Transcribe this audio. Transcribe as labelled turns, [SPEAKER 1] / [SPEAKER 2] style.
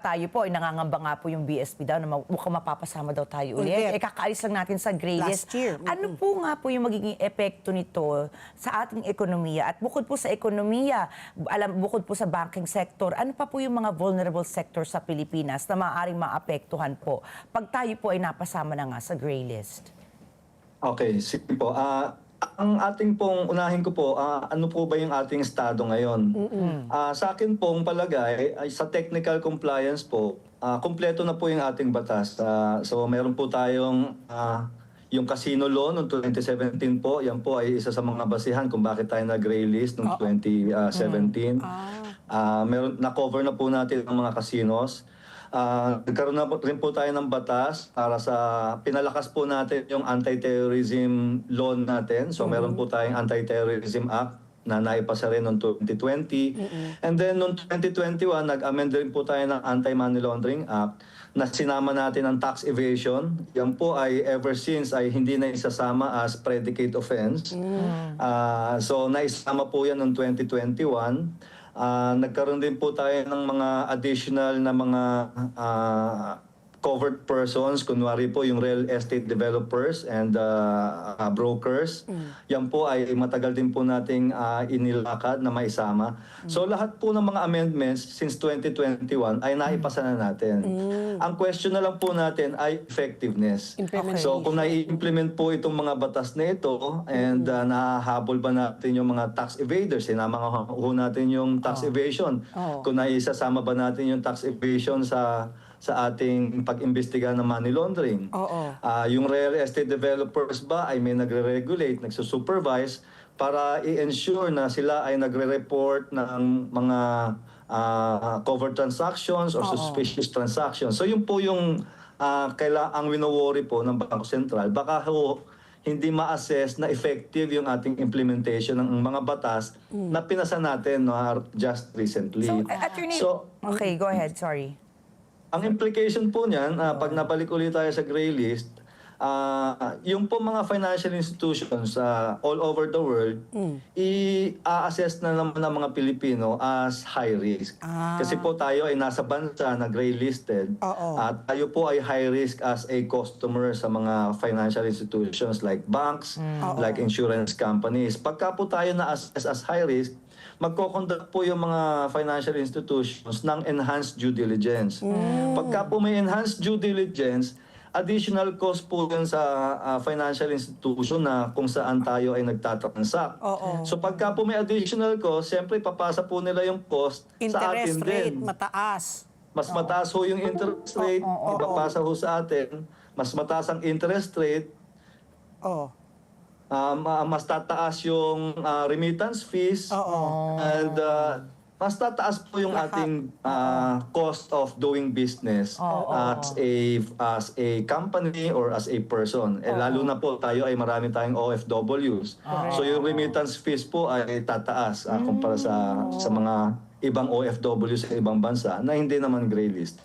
[SPEAKER 1] Tayo po, ay nangangamba nga po yung BSP daw na mukhang mapapasama daw tayo ulit.
[SPEAKER 2] Ulit.
[SPEAKER 1] Kakaalis lang natin sa gray list.
[SPEAKER 2] Last year.
[SPEAKER 1] Ano po nga po yung magiging epekto nito sa ating ekonomiya? At bukod po sa ekonomiya, bukod po sa banking sector, ano pa po yung mga vulnerable sector sa Pilipinas na maaaring maapektuhan po pag tayo po ay napasama na nga sa gray list?
[SPEAKER 3] Okay, sige po. Ang ating pong, unahin ko po, ano po ba yung ating estado ngayon? Sa akin pong palagay, ay sa technical compliance po, kumpleto na po yung ating batas. So meron po tayong yung casino law noong 2017 po, yan po ay isa sa mga basihan kung bakit tayo na-gray list noong 2017. Na-cover na po natin ang mga casinos. Nagkaroon na rin po tayo ng batas para sa pinalakas po natin yung anti-terrorism law natin. So meron po tayong Anti-Terrorism Act na naipasa rin noong 2020. And then noong 2021, nag-amend rin po tayo ng Anti-Money Laundering Act na sinama natin ang tax evasion. Yan po ay ever since ay hindi na isasama as predicate offense. So naisama po yan noong 2021. Nagkaroon din po tayo ng mga additional na mga covered persons, kunwari po yung real estate developers and brokers. Yan po ay matagal din po nating inilakad na maisama. So lahat po ng mga amendments since 2021 ay naipasa na natin. Ang question na lang po natin ay effectiveness. So kung nai-implement po itong mga batas na ito and nahahabol ba natin yung mga tax evaders, sinama nga ho natin yung tax evasion. Kung naisasama ba natin yung tax evasion sa ating pag-imbestiga ng money laundering. Yung real estate developers ba ay may nagre-regulate, nagsusupervise para i-ensure na sila ay nagre-report ng mga covert transactions or suspicious transactions. So yun po yung ang wino-worry po ng Bangko Sentral. Baka hindi ma-assess na effective yung ating implementation ng mga batas na pinasa natin just recently.
[SPEAKER 1] So, Attorney, okay, go ahead, sorry.
[SPEAKER 3] Ang implication po niyan, pag nabalik ulit tayo sa gray list, yung po mga financial institutions all over the world, i-assess na naman ng mga Pilipino as high risk. Kasi po tayo ay nasa bansa na gray listed at tayo po ay high risk as a customer sa mga financial institutions like banks, like insurance companies. Pagka po tayo na-assess as high risk, magko-conduct po yung mga financial institutions ng enhanced due diligence. Pagka po may enhanced due diligence, additional cost po yun sa financial institution na kung saan tayo ay nagtatransact. So pagka po may additional cost, siyempre papasa po nila yung cost sa atin din.
[SPEAKER 2] Interest rate, mataas.
[SPEAKER 3] Mas mataas ho yung interest rate, ipapasa ho sa atin. Mas mataas ang interest rate, mas tataas yung remittance fees and mas tataas po yung ating cost of doing business as a company or as a person. Lalo na po tayo ay marami tayong OFWs. So yung remittance fees po ay tataas kumpara sa mga ibang OFWs sa ibang bansa na hindi naman gray list.